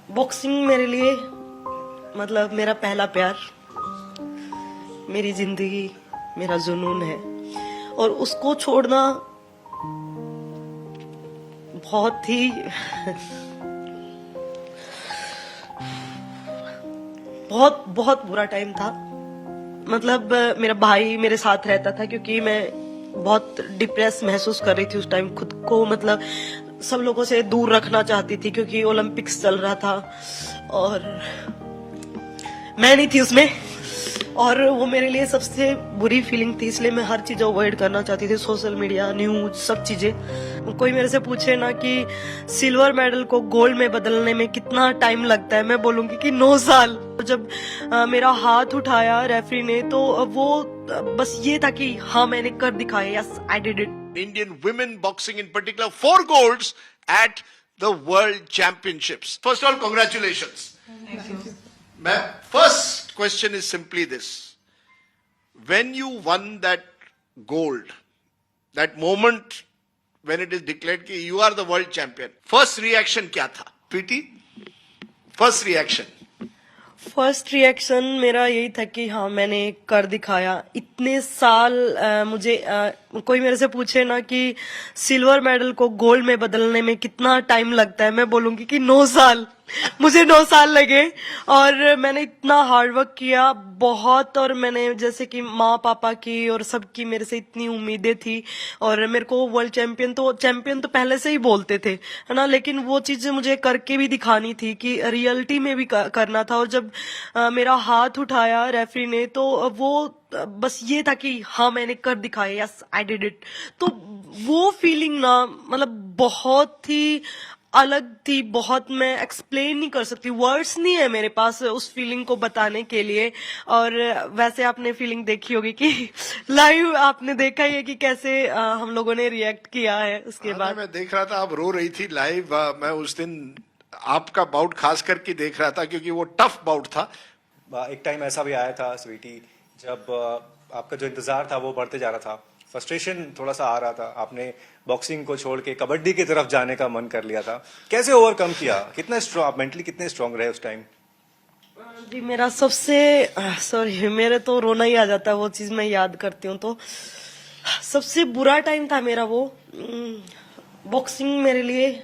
Boxing मेरे लिए मतलब मेरा पहला प्यार, मेरी जिंदगी, मेरा जुनून है और उसको छोड़ना बहुत ही बहुत बहुत बुरा टाइम था। मतलब मेरा भाई मेरे साथ रहता था क्योंकि मैं बहुत डिप्रेस महसूस कर रही थी उस टाइम खुद को, मतलब सब लोगों से दूर रखना चाहती थी क्योंकि ओलंपिक्स चल रहा था और मैं नहीं थी उसमें और वो मेरे लिए सबसे बुरी फीलिंग थी, इसलिए मैं हर चीज अवॉइड करना चाहती थी, सोशल मीडिया, न्यूज, सब चीजें। कोई मेरे से पूछे ना कि सिल्वर मेडल को गोल्ड में बदलने में कितना टाइम लगता है, मैं बोलूंगी कि 9 साल। जब मेरा हाथ उठाया रेफरी ने तो वो बस ये था कि हाँ मैंने कर दिखाया, yes I did it. Indian women boxing in particular, 4 golds at the World Championships. First of all, congratulations. Thank you. My first question is simply this. When you won that gold, that moment when it is declared that you are the world champion, first reaction क्या था? प्रीति, first reaction. First reaction मेरा यही था कि हाँ मैंने कर दिखाया। इतने साल मुझे कोई मेरे से पूछे ना कि सिल्वर मेडल को गोल्ड में बदलने में कितना टाइम लगता है, मैं बोलूंगी कि 9 साल। मुझे 9 साल लगे और मैंने इतना हार्डवर्क किया बहुत, और मैंने जैसे कि माँ पापा की और सबकी मेरे से इतनी उम्मीदें थी और मेरे को वर्ल्ड चैंपियन तो पहले से ही बोलते थे, है ना, लेकिन वो चीज मुझे करके भी दिखानी थी कि रियलिटी में भी करना था। और जब मेरा हाथ उठाया रेफरी ने तो वो बस ये था कि हाँ मैंने कर दिखाया, यस आई डिड इट। तो वो फीलिंग ना मतलब बहुत ही अलग थी, बहुत मैं एक्सप्लेन नहीं कर सकती, वर्ड्स नहीं है मेरे पास उस फीलिंग को बताने के लिए। और वैसे आपने फीलिंग देखी होगी कि लाइव आपने देखा ही है कि कैसे हम लोगों ने रिएक्ट किया है उसके बाद। मैं देख रहा था आप रो रही थी लाइव। मैं उस दिन आपका बाउट खास करके देख रहा था क्योंकि वो टफ बाउट था। एक टाइम ऐसा भी आया था स्वीटी, जब आपका जो इंतजार था वो बढ़ते जा रहा था, फ्रस्ट्रेशन थोड़ा सा आ रहा था, आपने बॉक्सिंग को छोड़ के कबड्डी की तरफ जाने का मन कर लिया था, कैसे ओवरकम किया? कितना स्ट्रॉन्ग, आप मेंटली कितने स्ट्रॉन्ग रहे उस टाइम? जी मेरा सबसे सॉरी मेरे तो रोना ही आ जाता है वो चीज मैं याद करती हूँ तो। सबसे बुरा टाइम था मेरा वो। बॉक्सिंग मेरे लिए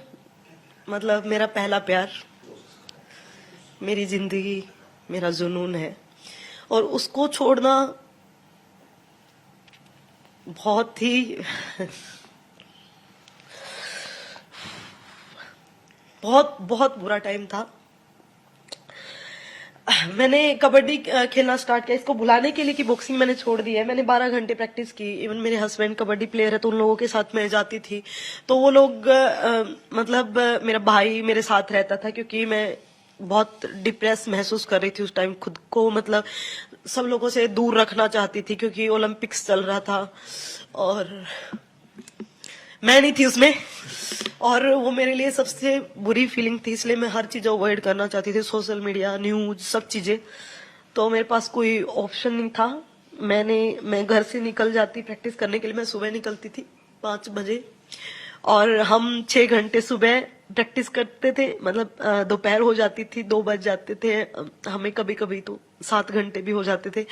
मतलब मेरा पहला प्यार, मेरी जिंदगी, मेरा जुनून है और उसको छोड़ना बहुत ही बहुत बहुत बुरा टाइम था। मैंने कबड्डी खेलना स्टार्ट किया इसको भुलाने के लिए कि बॉक्सिंग मैंने छोड़ दी है। मैंने 12 घंटे प्रैक्टिस की। इवन मेरे हस्बैंड कबड्डी प्लेयर है तो उन लोगों के साथ मैं जाती थी, तो वो लोग मतलब मेरा भाई मेरे साथ रहता था क्योंकि मैं बहुत डिप्रेस महसूस कर रही थी उस टाइम खुद को, मतलब सब लोगों से दूर रखना चाहती थी क्योंकि ओलंपिक्स चल रहा था और मैं नहीं थी उसमें और वो मेरे लिए सबसे बुरी फीलिंग थी, इसलिए मैं हर चीज अवॉइड करना चाहती थी, सोशल मीडिया, न्यूज, सब चीजें। तो मेरे पास कोई ऑप्शन नहीं था। मैं घर से निकल जाती प्रैक्टिस करने के लिए। मैं सुबह निकलती थी 5 बजे और हम 6 घंटे सुबह प्रैक्टिस करते थे, मतलब दोपहर हो जाती थी, 2 बज जाते थे हमें, कभी कभी तो 7 घंटे भी हो जाते थे।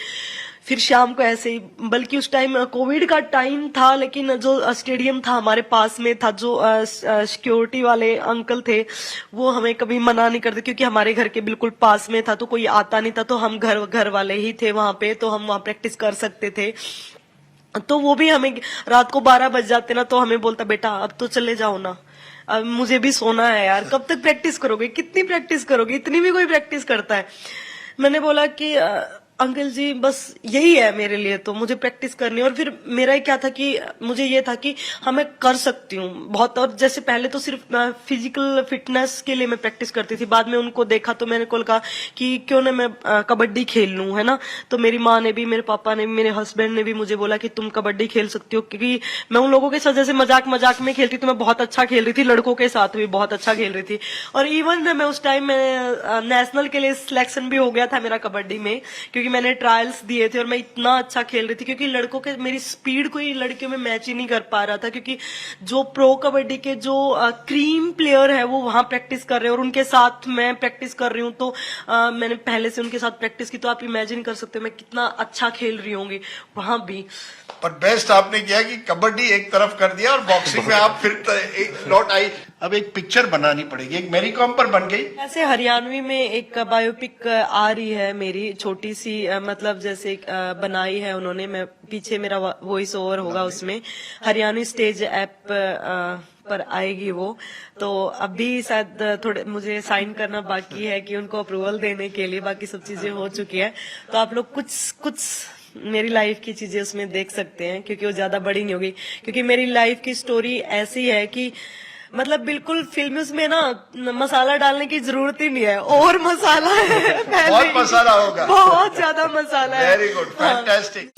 फिर शाम को ऐसे ही, बल्कि उस टाइम कोविड का टाइम था लेकिन जो स्टेडियम था हमारे पास में था, जो सिक्योरिटी वाले अंकल थे वो हमें कभी मना नहीं करते क्योंकि हमारे घर के बिल्कुल पास में था, तो कोई आता नहीं था, तो हम घर वाले ही थे वहां पे, तो हम वहां प्रैक्टिस कर सकते थे। तो वो भी हमें रात को 12 बज जाते ना तो हमें बोलता बेटा अब तो चले जाओ ना, अब मुझे भी सोना है यार, कब तक प्रैक्टिस करोगे, कितनी प्रैक्टिस करोगे, इतनी भी कोई प्रैक्टिस करता है। मैंने बोला कि अंकल जी बस यही है मेरे लिए, तो मुझे प्रैक्टिस करनी है। और फिर मेरा क्या था कि मुझे ये था कि हाँ मैं कर सकती हूँ बहुत, और जैसे पहले तो सिर्फ फिजिकल फिटनेस के लिए मैं प्रैक्टिस करती थी, बाद में उनको देखा तो मैंने कहा कि क्यों ना मैं कबड्डी खेल लूं, है ना। तो मेरी माँ ने भी, मेरे पापा ने भी, मेरे हस्बैंड ने भी मुझे बोला कि तुम कबड्डी खेल सकती हो, क्योंकि मैं उन लोगों के साथ जैसे मजाक में खेलती थी, मैं बहुत अच्छा खेल रही थी, लड़कों के साथ भी बहुत अच्छा खेल रही थी। और इवन मैं उस टाइम में नेशनल के लिए सिलेक्शन भी हो गया था मेरा कबड्डी में, क्योंकि क्योंकि मैंने ट्रायल्स दिए थे और मैं इतना अच्छा खेल रही थी, क्योंकि लड़कों के मेरी स्पीड कोई लड़कियों में मैच ही नहीं कर पा रहा था, क्योंकि जो प्रो कबड्डी के जो क्रीम प्लेयर है वो वहां प्रैक्टिस कर रहे हैं और उनके साथ मैं प्रैक्टिस कर रही हूँ। तो मैंने पहले से उनके साथ प्रैक्टिस की, तो आप इमेजिन कर सकते हो मैं कितना अच्छा खेल रही होंगी वहां भी। पर बेस्ट आपने किया कि कबड्डी एक तरफ कर दिया और बॉक्सिंग में आप फिर लौट आई। अब एक पिक्चर बनानी पड़ेगी, एक मैरी कॉम पर बन गई। ऐसे हरियाणवी में एक बायोपिक आ रही है मेरी, छोटी सी मतलब जैसे बनाई है उन्होंने, मैं पीछे मेरा वॉइस ओवर होगा उसमें, हरियाणवी स्टेज ऐप पर आएगी वो। तो अभी शायद थोड़े मुझे साइन करना बाकी है कि उनको अप्रूवल देने के लिए, बाकी सब चीजें हो चुकी है। तो आप लोग कुछ मेरी लाइफ की चीजें उसमें देख सकते हैं, क्योंकि वो ज्यादा बड़ी नहीं होगी, क्योंकि मेरी लाइफ की स्टोरी ऐसी है कि मतलब बिल्कुल फिल्म में ना मसाला डालने की जरूरत ही नहीं है, और मसाला है बहुत मसाला होगा, बहुत ज्यादा मसाला है। Very good, fantastic.